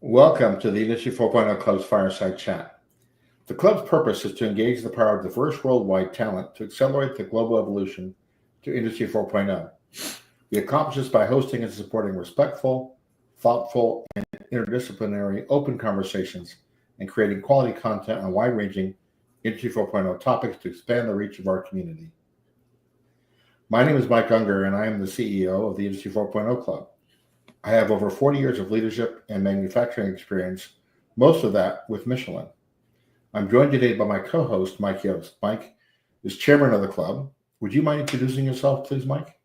Welcome to the Industry 4.0 Club's Fireside Chat. The club's purpose is to engage the power of diverse worldwide talent to accelerate the global evolution to Industry 4.0. We accomplish this by hosting and supporting respectful, thoughtful, and interdisciplinary open conversations and creating quality content on wide-ranging Industry 4.0 topics to expand the reach of our community. My name is Mike Ungar, and I am the CEO of the Industry 4.0 Club. I have over 40 years of leadership and manufacturing experience, most of that with Michelin. I'm joined today by my co-host, Mike Yost. Mike is chairman of the club. Would you mind introducing yourself, please, Mike?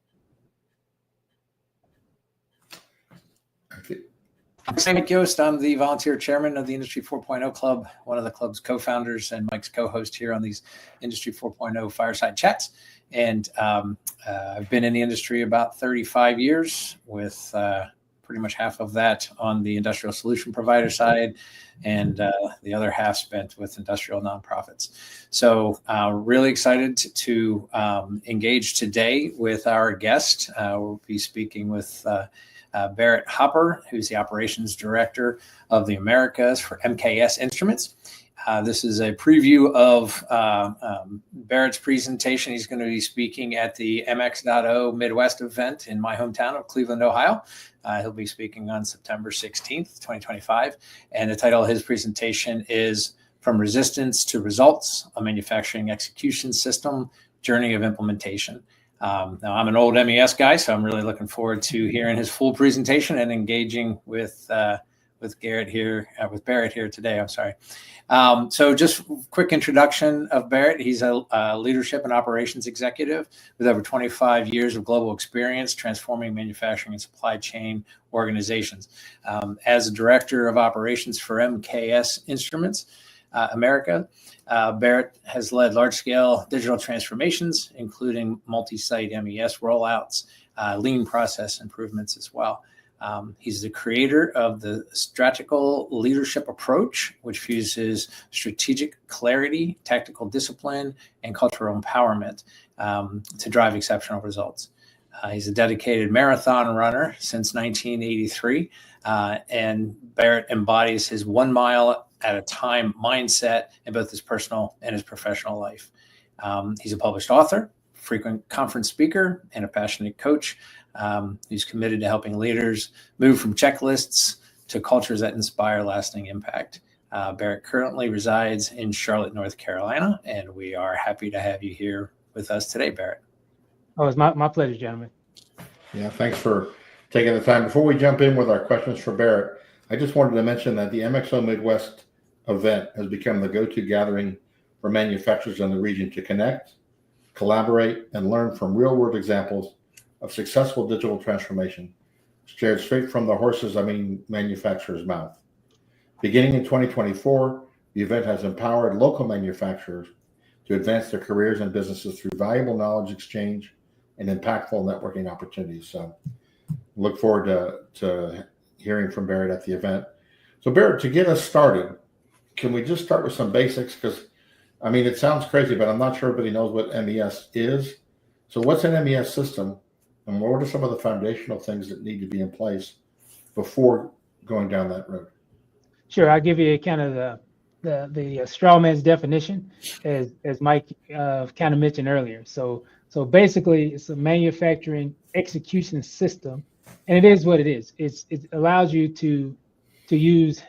I'm Mike Yost. I'm the volunteer chairman of the Industry 4.0 Club, one of the club's co-founders and Mike's co-host here on these Industry 4.0 Fireside Chats. And I've been in the industry about 35 years with pretty much half of that on the industrial solution provider side, and the other half spent with industrial nonprofits. So really excited to engage today with our guest. We'll be speaking with Barrett Hopper, who's the operations director of the Americas for MKS Instruments. This is a preview of Barrett's presentation. He's going to be speaking at the MX.0 Midwest event in my hometown of Cleveland, Ohio. He'll be speaking on September 16th, 2025. And the title of his presentation is From Resistance to Results, a Manufacturing Execution System, Journey of Implementation. Now, I'm an old MES guy, so I'm really looking forward to hearing his full presentation and engaging with Barrett here today. I'm sorry. So just quick introduction of Barrett. He's a leadership and operations executive with over 25 years of global experience transforming manufacturing and supply chain organizations. As a director of operations for MKS Instruments, America, Barrett has led large-scale digital transformations, including multi-site MES rollouts, lean process improvements as well. He's the creator of the strategical leadership approach, which fuses strategic clarity, tactical discipline, and cultural empowerment to drive exceptional results. He's a dedicated marathon runner since 1983, and Barrett embodies his 1 mile at a time mindset in both his personal and his professional life. He's a published author, frequent conference speaker, and a passionate coach. He's committed to helping leaders move from checklists to cultures that inspire lasting impact. Barrett currently resides in Charlotte, North Carolina, and we are happy to have you here with us today, Barrett. Oh, it's my pleasure, gentlemen. Yeah, thanks for taking the time. Before we jump in with our questions for Barrett, I just wanted to mention that the MXO Midwest event has become the go-to gathering for manufacturers in the region to connect, collaborate, and learn from real-world examples of successful digital transformation, shared straight from the manufacturer's mouth. Beginning in 2024, the event has empowered local manufacturers to advance their careers and businesses through valuable knowledge exchange and impactful networking opportunities. So look forward to hearing from Barrett at the event. So Barrett, to get us started, can we just start with some basics? Because, it sounds crazy, but I'm not sure everybody knows what MES is. So what's an MES system? And what are some of the foundational things that need to be in place before going down that road? Sure, I'll give you kind of the straw man's definition, as Mike kind of mentioned earlier. So basically, it's a manufacturing execution system, and it is what it is. It allows you to use,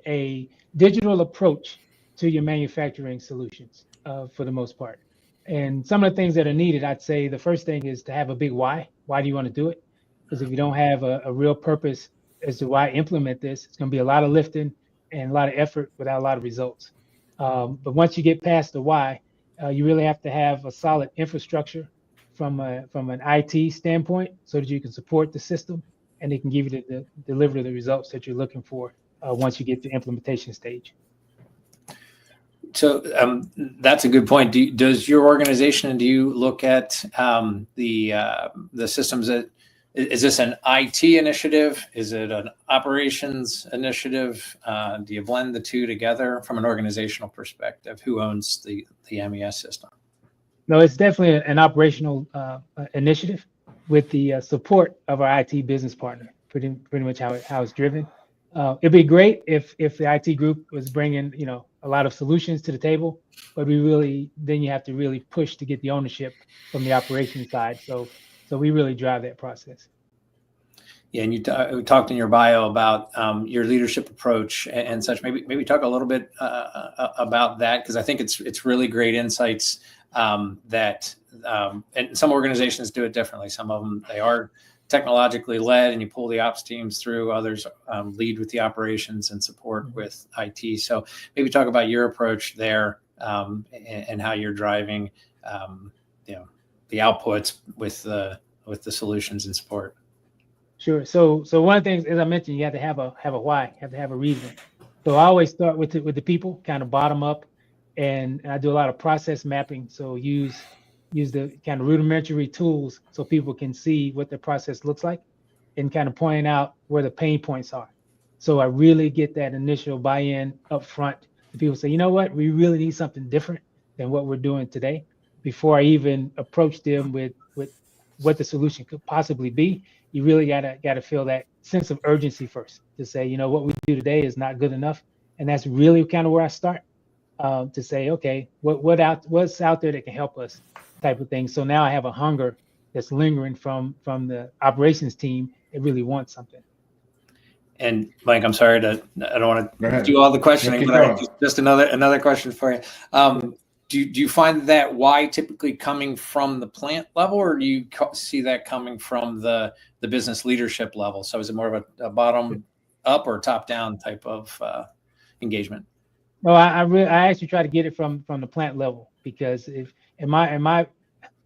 a digital approach to your manufacturing solutions for the most part. And some of the things that are needed, I'd say the first thing is to have a big why. Why do you want to do it? Because if you don't have a real purpose as to why implement this, it's going to be a lot of lifting and a lot of effort without a lot of results. But once you get past the why, you really have to have a solid infrastructure from an IT standpoint so that you can support the system and it can give you the deliver the results that you're looking for once you get to implementation stage. So that's a good point. Does your organization, do you look at the systems that, is this an IT initiative? Is it an operations initiative? Do you blend the two together from an organizational perspective? Who owns the MES system? No, it's definitely an operational initiative with the support of our IT business partner, pretty much how it's driven. It'd be great if the IT group was bringing, a lot of solutions to the table, but then you have to really push to get the ownership from the operations side. So we really drive that process. Yeah, and you talked in your bio about your leadership approach and such. Maybe talk a little bit about that, because I think it's really great insights that and some organizations do it differently. Some of them, they are technologically led, and you pull the ops teams through. Others lead with the operations and support with IT. So maybe talk about your approach there and how you're driving the outputs with the solutions and support. Sure. So one of the things, as I mentioned, you have to have a why, you have to have a reason. So I always start with the people, kind of bottom up, and I do a lot of process mapping. So use the kind of rudimentary tools so people can see what the process looks like, and kind of pointing out where the pain points are. So I really get that initial buy-in up front. The people say, you know what, we really need something different than what we're doing today, before I even approach them with what the solution could possibly be. You really gotta feel that sense of urgency first, to say, what we do today is not good enough. And that's really kind of where I start, to say, okay, what's out there that can help us, type of thing. So now I have a hunger that's lingering from the operations team that really wants something. And Mike, I'm sorry I don't want to do all the questioning, but just another question for you. Do you find that why typically coming from the plant level, or do you see that coming from the business leadership level? So is it more of a bottom up or top down type of engagement? Well, I actually try to get it from the plant level, because if in my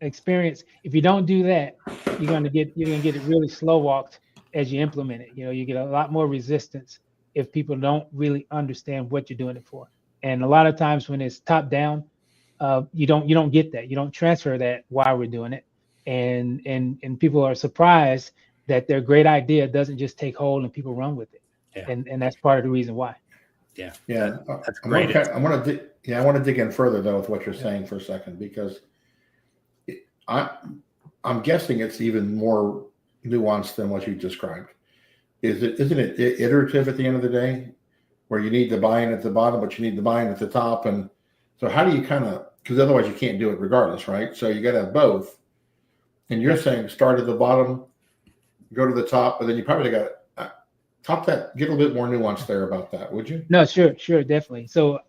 experience, if you don't do that, you're gonna get it really slow walked as you implement it. You get a lot more resistance if people don't really understand what you're doing it for. And a lot of times when it's top down, you don't get that. You don't transfer that why we're doing it, and people are surprised that their great idea doesn't just take hold and people run with it. Yeah. And that's part of the reason why. Yeah, that's great. I want to dig in further though with what you're saying for a second, because I'm guessing it's even more nuanced than what you described. Isn't it iterative at the end of the day, where you need the buy-in at the bottom, but you need the buy-in at the top? And so how do you because otherwise you can't do it regardless, right? So you got to have both. And you're saying start at the bottom, go to the top, but then you probably got to top that. Get a little bit more nuance there about that, would you? No, sure, definitely. So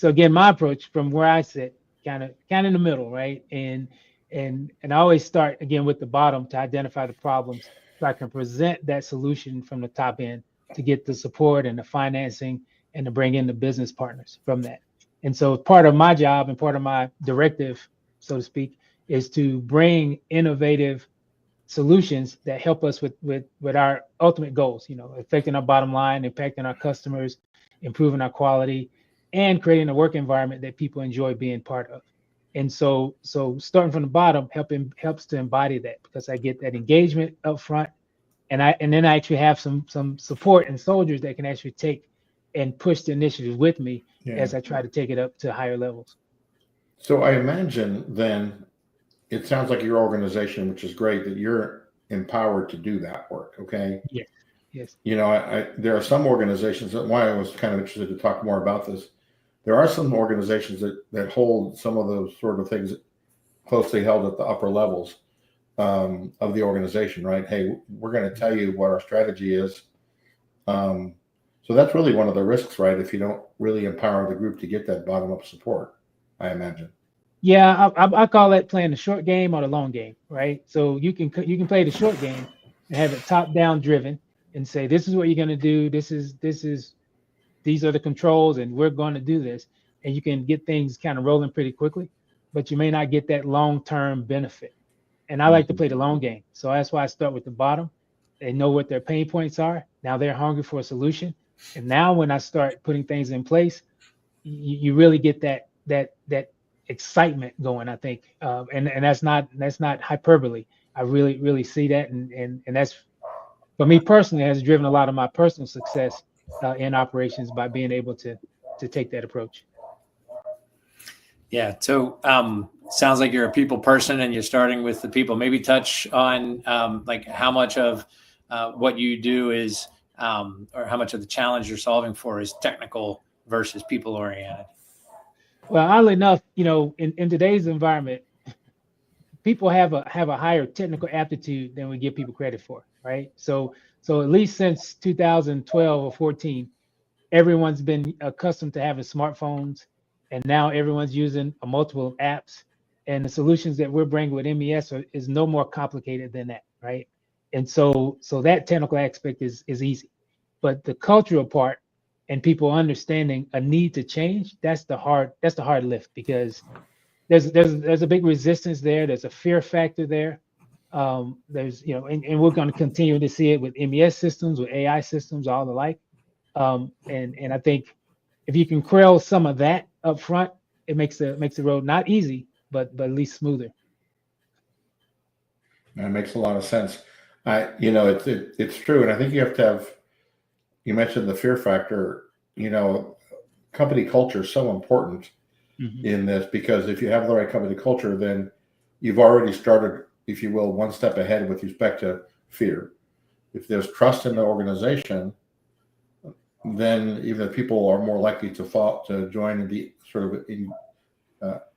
again, my approach from where I sit, kind of in the middle, right? And I always start again with the bottom to identify the problems, so I can present that solution from the top end to get the support and the financing, and to bring in the business partners from that. And so part of my job and part of my directive, so to speak, is to bring innovative solutions that help us with our ultimate goals, affecting our bottom line, impacting our customers, improving our quality, and creating a work environment that people enjoy being part of. And so starting from the bottom helps to embody that, because I get that engagement up front, and then I actually have some support and soldiers that can actually take and push the initiative with me as I try to take it up to higher levels. So I imagine then it sounds like your organization, which is great, that you're empowered to do that work. Okay. Yes. There are some organizations that, why I was kind of interested to talk more about this. There are some organizations that hold some of those sort of things closely held at the upper levels of the organization, right? Hey, we're going to tell you what our strategy is. So that's really one of the risks, right? If you don't really empower the group to get that bottom-up support, I imagine. Yeah, I call that playing the short game or the long game, right? So you can play the short game and have it top-down driven, and say, this is what you're going to do. These are the controls, and we're going to do this. And you can get things kind of rolling pretty quickly, but you may not get that long-term benefit. And I like to play the long game. So that's why I start with the bottom. They know what their pain points are. Now they're hungry for a solution. And now when I start putting things in place, you really get that excitement going, I think. And that's not hyperbole. I really see that. And that's, for me personally, has driven a lot of my personal success in operations, by being able to take that approach. Yeah. So sounds like you're a people person, and you're starting with the people. Maybe touch on like how much of what you do is or how much of the challenge you're solving for is technical versus people oriented? Well, oddly enough, in today's environment, people have a higher technical aptitude than we give people credit for, right? So at least since 2012 or 14, everyone's been accustomed to having smartphones, and now everyone's using multiple apps. And the solutions that we're bringing with MES is no more complicated than that, right? And so that technical aspect is easy, but the cultural part and people understanding a need to change, that's the hard lift, because there's a big resistance there. There's a fear factor there. There's and we're going to continue to see it with MES systems, with AI systems, all the like. And I think if you can quell some of that up front, it makes the road not easy, but at least smoother. That makes a lot of sense. It's true, and I think you have to have. You mentioned the fear factor. Company culture is so important in this, because if you have the right company culture, then you've already started, if you will, one step ahead with respect to fear. If there's trust in the organization, then even people are more likely to join and be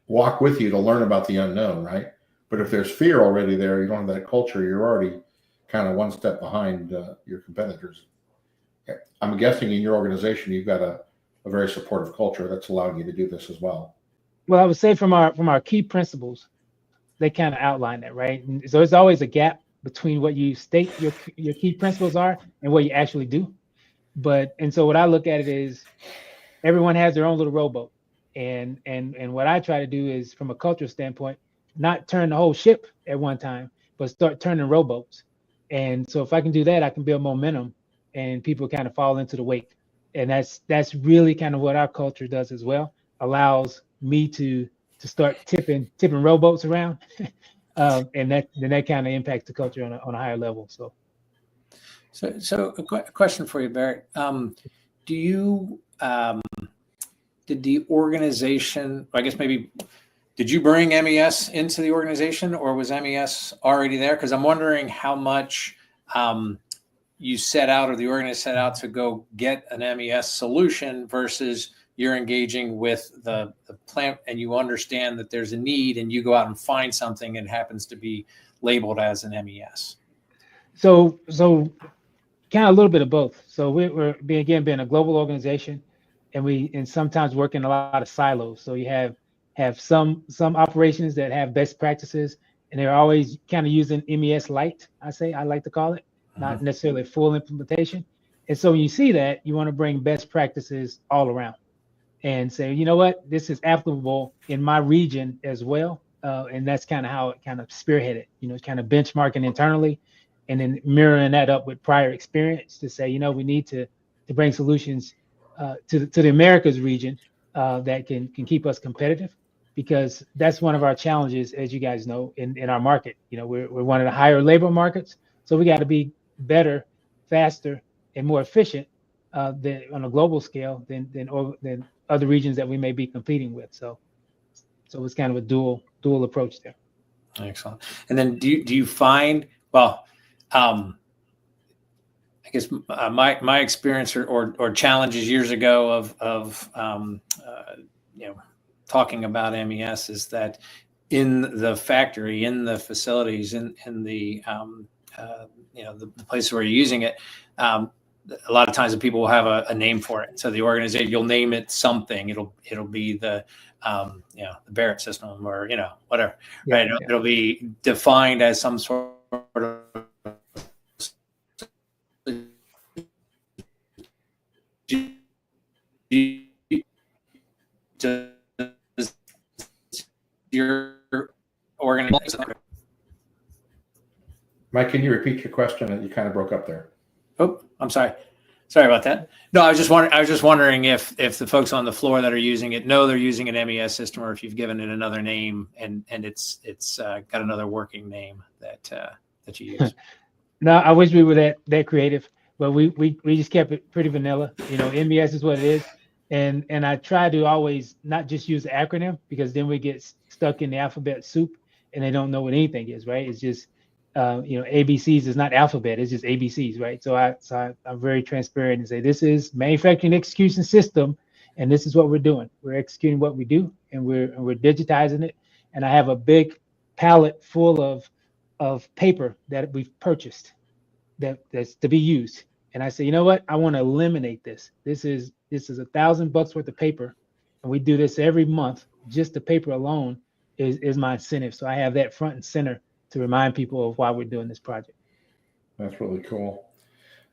walk with you to learn about the unknown, right? But if there's fear already there, you don't have that culture, you're already kind of one step behind your competitors. I'm guessing in your organization, you've got a very supportive culture that's allowing you to do this as well. Well, I would say from our key principles, they kind of outline that, right? And so there's always a gap between what you state your key principles are and what you actually do. And so what I look at it is everyone has their own little rowboat. And what I try to do is, from a cultural standpoint, not turn the whole ship at one time, but start turning rowboats. And so if I can do that, I can build momentum and people kind of fall into the wake. And that's really kind of what our culture does as well. Allows me to start tipping rowboats around. And that kind of impacts the culture on a higher level. So a question for you, Barrett. Did the organization, I guess maybe, did you bring MES into the organization, or was MES already there? Because I'm wondering how much you set out, or the organization set out to go get an MES solution versus you're engaging with the plant and you understand that there's a need and you go out and find something and it happens to be labeled as an MES. So kind of a little bit of both. So we're being a global organization, and sometimes work in a lot of silos. So you have some operations that have best practices, and they're always kind of using MES light, I like to call it, not necessarily full implementation. And so when you see that, you want to bring best practices all around and say, you know what, this is applicable in my region as well. And that's kind of how it kind of spearheaded, kind of benchmarking internally, and then mirroring that up with prior experience to say, we need to bring solutions to the Americas region that can keep us competitive, because that's one of our challenges, as you guys know, in our market. We're one of the higher labor markets, so we got to be better, faster, and more efficient than on a global scale than other regions that we may be competing with. So it's kind of a dual approach there. Excellent. And then do you find, well, I guess my experience or challenges years ago of talking about MES is that in the factory, in the facilities, in the the place where you're using it, a lot of times the people will have a name for it. So the organization, you'll name it something. It'll be the the Barrett system, or whatever. Yeah, right? It'll be defined as some sort of your organization. Mike, can you repeat your question? You kind of broke up there. Oh, I'm sorry. Sorry about that. No, I was just wondering if the folks on the floor that are using it know they're using an MES system, or if you've given it another name and it's got another working name that you use. No, I wish we were that creative, but we just kept it pretty vanilla. MES is what it is, and I try to always not just use the acronym, because then we get stuck in the alphabet soup and they don't know what anything is, right? It's just ABCs is not alphabet; it's just ABCs, right? So I'm very transparent and say this is manufacturing execution system, and this is what we're doing. We're executing what we do, and we're digitizing it. And I have a big pallet full of paper that we've purchased that's to be used. And I say, you know what? I want to eliminate this. This is $1,000 worth of paper, and we do this every month. Just the paper alone is my incentive. So I have that front and center to remind people of why we're doing this project. That's really cool.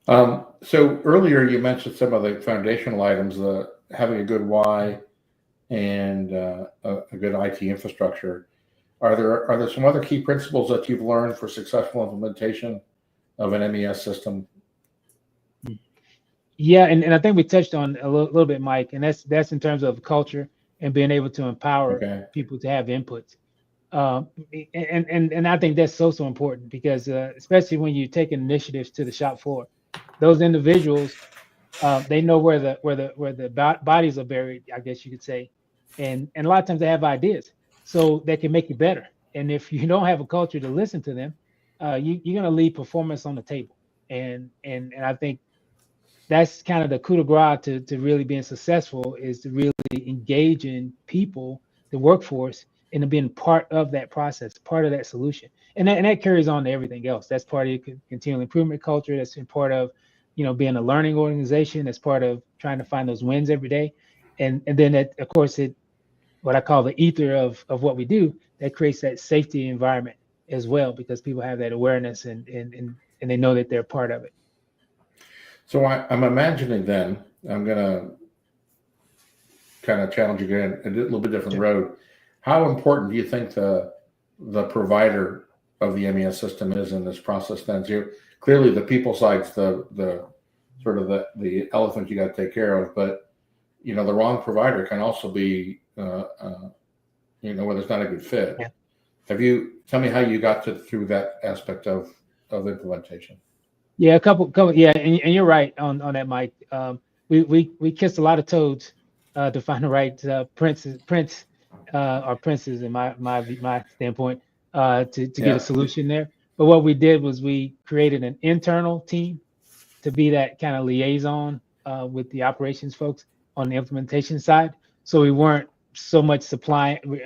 So earlier you mentioned some of the foundational items, having a good why and a good IT infrastructure. Are there some other key principles that you've learned for successful implementation of an MES system? Yeah, and I think we touched on a little bit, Mike, and that's in terms of culture and being able to empower people to have input. And I think that's so important because especially when you take initiatives to the shop floor, those individuals they know where the bodies are buried, I guess you could say, and a lot of times they have ideas, so they can make you better. And if you don't have a culture to listen to them, you're going to leave performance on the table. And I think that's kind of the coup de grace to really being successful is to really engage in people, the workforce, and being part of that process, part of that solution. And that carries on to everything else. That's part of your continual improvement culture. That's part of, being a learning organization. That's part of trying to find those wins every day. And then of course, what I call the ether of what we do, that creates that safety environment as well, because people have that awareness and they know that they're part of it. So I'm imagining then, I'm going to kind of challenge you again, a little bit different road. How important do you think the provider of the MES system is in this process then? So clearly the people side's the sort of the elephant you got to take care of, but the wrong provider can also be where there's not a good fit. Yeah. Tell me how you got through that aspect of implementation. Yeah, a couple. Yeah, and you're right on that, Mike. We kissed a lot of toads to find the right prince or princes in my standpoint to get a solution there. But what we did was we created an internal team to be that kind of liaison with the operations folks on the implementation side. So we weren't so much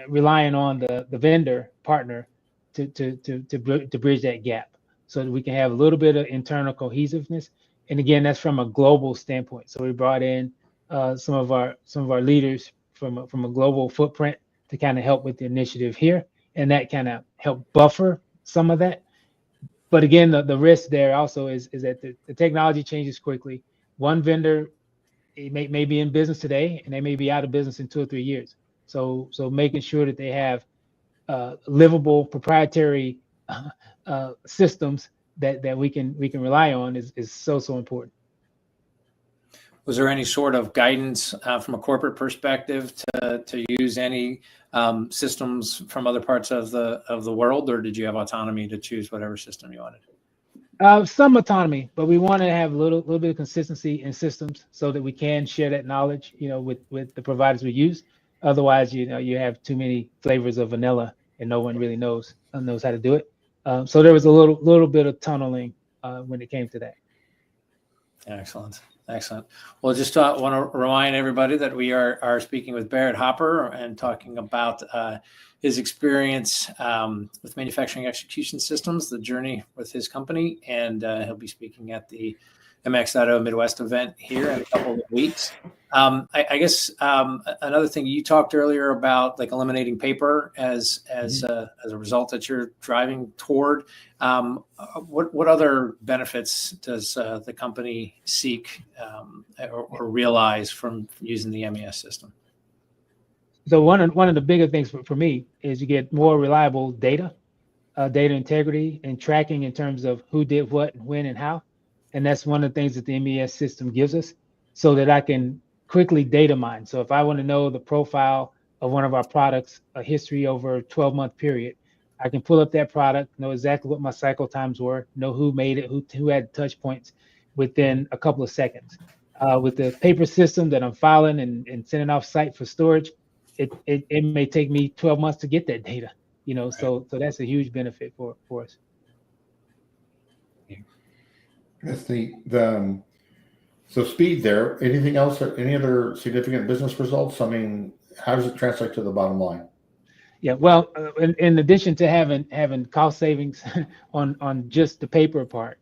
relying on the vendor partner to bridge that gap, so that we can have a little bit of internal cohesiveness. And again, that's from a global standpoint. So we brought in some of our leaders from a global footprint to kind of help with the initiative here, and that kind of helped buffer some of that. But again, the risk there also is that the technology changes quickly. One vendor may be in business today, and they may be out of business in 2 or 3 years. So making sure that they have livable proprietary systems that we can rely on is so important. Was there any sort of guidance from a corporate perspective to use any systems from other parts of the world, or did you have autonomy to choose whatever system you wanted? Some autonomy, but we want to have a little bit of consistency in systems so that we can share that knowledge, with the providers we use. Otherwise, you have too many flavors of vanilla, and no one really knows how to do it. So there was a little bit of tunneling when it came to that. Excellent. Well, just want to remind everybody that we are speaking with Barrett Hopper and talking about his experience with manufacturing execution systems, the journey with his company, and he'll be speaking at the MX.0 Midwest event here in a couple of weeks. I guess another thing you talked earlier about, like eliminating paper as a result that you're driving toward. What other benefits does the company seek or realize from using the MES system? So one of the bigger things for me is you get more reliable data integrity and tracking in terms of who did what, when, and how. And that's one of the things that the MES system gives us, so that I can quickly data mine. So if I want to know the profile of one of our products, a history over a 12-month period, I can pull up that product, know exactly what my cycle times were, know who made it, who had touch points within a couple of seconds. With the paper system that I'm filing and sending off site for storage, it may take me 12 months to get that data. So that's a huge benefit for us. That's so speed there. Anything else? Any other significant business results? I mean, how does it translate to the bottom line? Yeah, well, in addition to having cost savings on just the paper part,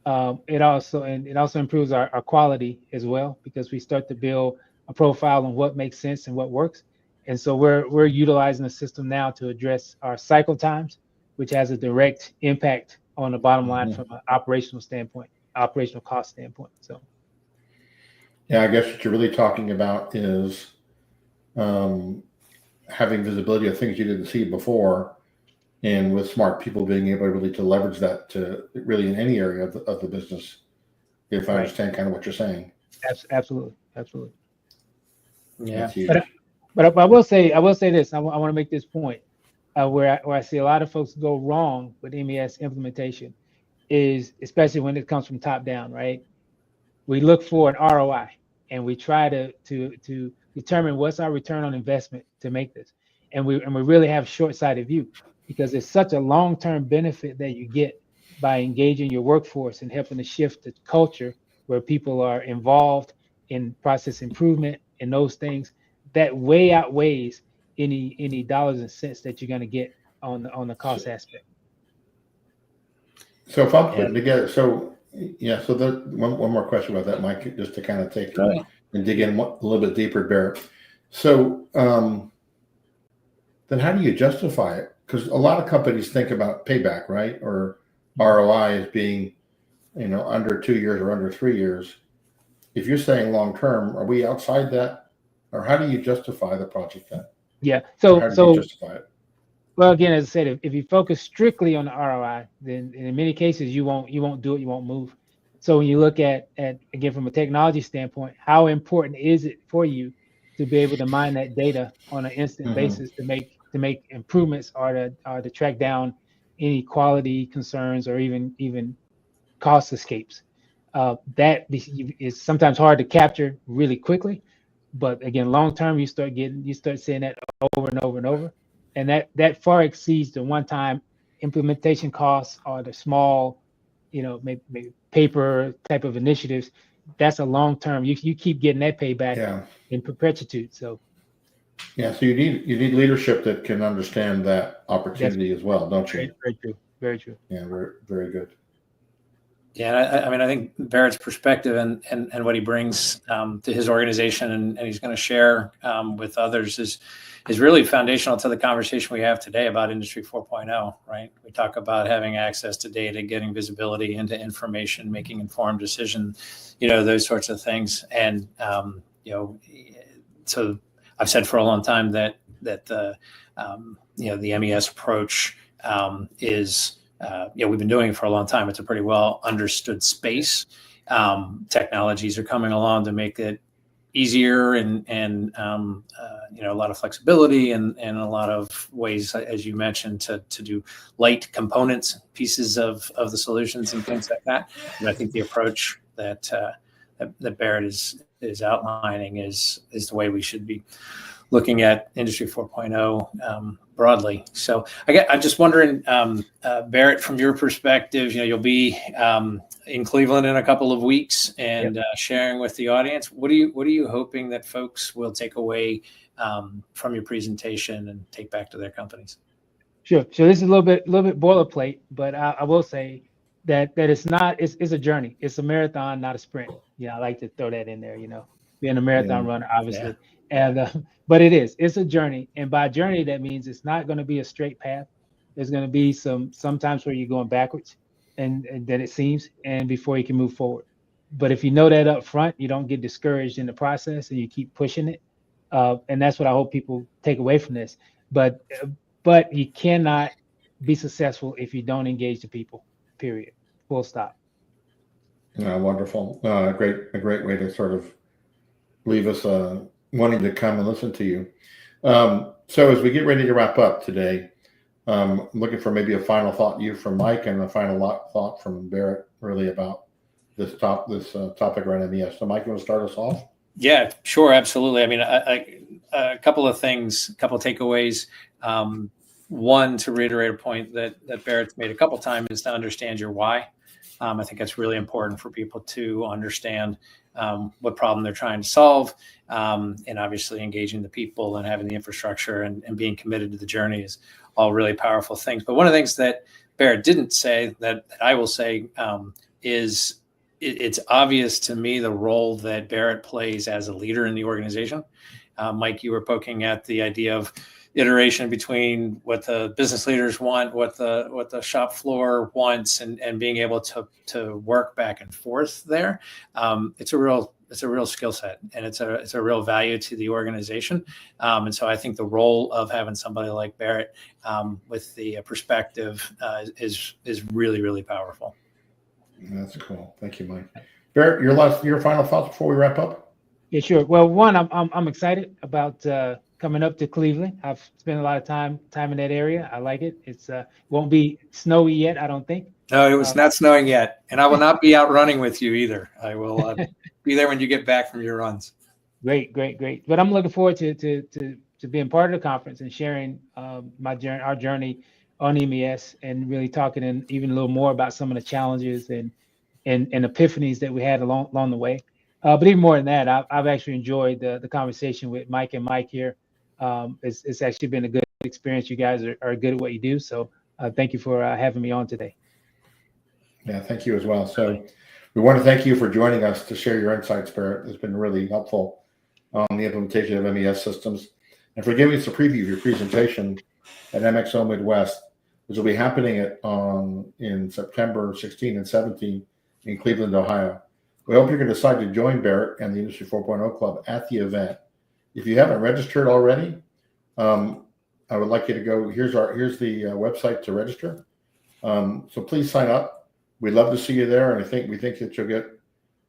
it also improves our quality as well, because we start to build a profile on what makes sense and what works. And so we're utilizing the system now to address our cycle times, which has a direct impact on the bottom line from an operational standpoint, operational cost standpoint. So Yeah, I guess what you're really talking about is having visibility of things you didn't see before, and with smart people being able really to leverage that to really in any area of the business. If I understand kind of what you're saying. Absolutely. Yeah. That's huge. But I will say this. I want to make this point where I see a lot of folks go wrong with MES implementation is, especially when it comes from top down, right? We look for an ROI and we try to determine what's our return on investment to make this, and we really have short-sighted view, because it's such a long-term benefit that you get by engaging your workforce and helping to shift the culture where people are involved in process improvement and those things, that way outweighs any dollars and cents that you're going to get on the cost aspect. So if I'm putting together, so the one more question about that, Mike, just to kind of take and dig in a little bit deeper, Barrett. So then how do you justify it? Because a lot of companies think about payback, right? Or ROI as being, under 2 years or under 3 years. If you're saying long term, are we outside that? Or how do you justify the project then? Yeah. How do you justify it? Well, again, as I said, if you focus strictly on the ROI, then in many cases you won't do it, you won't move. So when you look at again from a technology standpoint, how important is it for you to be able to mine that data on an instant basis to make improvements, or to track down any quality concerns or even cost escapes? That is sometimes hard to capture really quickly, but again, long term, you start seeing that over and over and over. And that far exceeds the one-time implementation costs or the small, maybe paper type of initiatives. That's a long-term. You keep getting that payback in perpetuity. So so you need leadership that can understand that opportunity as well, don't you? Very true. Very true. Yeah, very, very good. Yeah, I think Barrett's perspective and what he brings to his organization and he's going to share with others is really foundational to the conversation we have today about Industry 4.0, right? We talk about having access to data, getting visibility into information, making informed decisions, those sorts of things. And, so I've said for a long time that the MES approach is, we've been doing it for a long time. It's a pretty well understood space. Technologies are coming along to make it easier and a lot of flexibility and a lot of ways, as you mentioned, to do light components, pieces of the solutions and things like that. And I think the approach that Barrett is outlining is the way we should be looking at Industry 4.0 broadly. So I'm just wondering, Barrett, from your perspective, you'll be in Cleveland in a couple of weeks and sharing with the audience. What are you hoping that folks will take away from your presentation and take back to their companies? Sure. So this is a little bit boilerplate, but I will say that it's a journey. It's a marathon, not a sprint. I like to throw that in there. Being a marathon runner, obviously. And but it's a journey, and by journey that means it's not going to be a straight path. There's going to be sometimes where you're going backwards, and that it seems, and before you can move forward. But if you know that up front, you don't get discouraged in the process, and you keep pushing it. And that's what I hope people take away from this. But you cannot be successful if you don't engage the people. Period. Full stop. Wonderful. A great way to sort of leave us wanting to come and listen to you. So as we get ready to wrap up today, I'm looking for maybe a final thought from Mike and a final thought from Barrett, really about this topic around MES. So Mike, you want to start us off? Yeah, sure, absolutely. I mean, a couple of things, a couple of takeaways. One, to reiterate a point that Barrett's made a couple of times, is to understand your why. I think that's really important for people to understand what problem they're trying to solve, and obviously engaging the people and having the infrastructure and being committed to the journey is all really powerful things. But one of the things that Barrett didn't say that I will say is it's obvious to me the role that Barrett plays as a leader in the organization. Mike, you were poking at the idea of iteration between what the business leaders want, what the shop floor wants, and being able to work back and forth there. It's a real skill set, and it's a real value to the organization. And so I think the role of having somebody like Barrett with the perspective is really, really powerful. That's cool. Thank you, Mike. Barrett, your final thoughts before we wrap up? Yeah, sure. Well, one, I'm excited about coming up to Cleveland. I've spent a lot of time in that area. I like it. It's won't be snowy yet, I don't think. No, it was not snowing yet, and I will not be out running with you either. I will be there when you get back from your runs. Great. But I'm looking forward to being part of the conference and sharing our journey on MES, and really talking and even a little more about some of the challenges and epiphanies that we had along the way. But even more than that, I've actually enjoyed the conversation with Mike and Mike here. It's actually been a good experience. You guys are good at what you do. So thank you for having me on today. Yeah, thank you as well. So we want to thank you for joining us to share your insights, Barrett. It's been really helpful on the implementation of MES systems, and for giving us a preview of your presentation at MXO Midwest, which will be happening in September 16 and 17 in Cleveland, Ohio. We hope you're going to decide to join Barrett and the Industry 4.0 Club at the event. If you haven't registered already, I would like you to go. Here's the website to register. So please sign up. We'd love to see you there, and we think that you'll get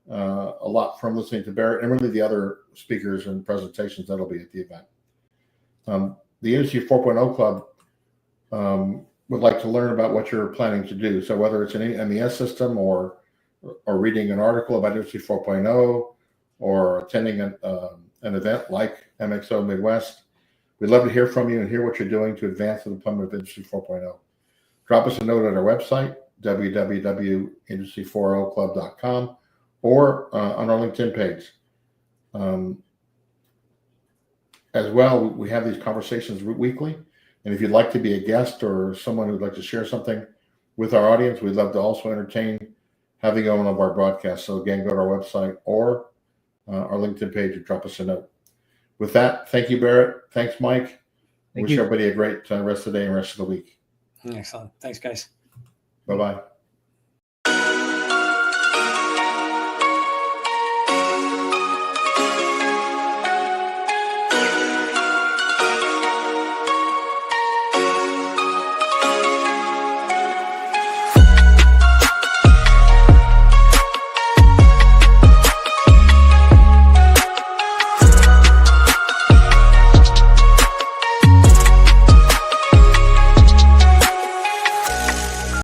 a lot from listening to Barrett and really the other speakers and presentations that'll be at the event. The Industry 4.0 Club would like to learn about what you're planning to do. So whether it's an MES system or reading an article about Industry 4.0 or attending an event like MXO Midwest, we'd love to hear from you and hear what you're doing to advance the deployment of Industry 4.0. Drop us a note at our website, www.industry40club.com, or on our LinkedIn page. As well, we have these conversations weekly, and if you'd like to be a guest or someone who'd like to share something with our audience, we'd love to also entertain having you on one of our broadcasts. So again, go to our website or our LinkedIn page and drop us a note. With that, thank you, Barrett. Thanks, Mike. Wish everybody a great rest of the day and rest of the week. Excellent. Thanks, guys. Bye-bye.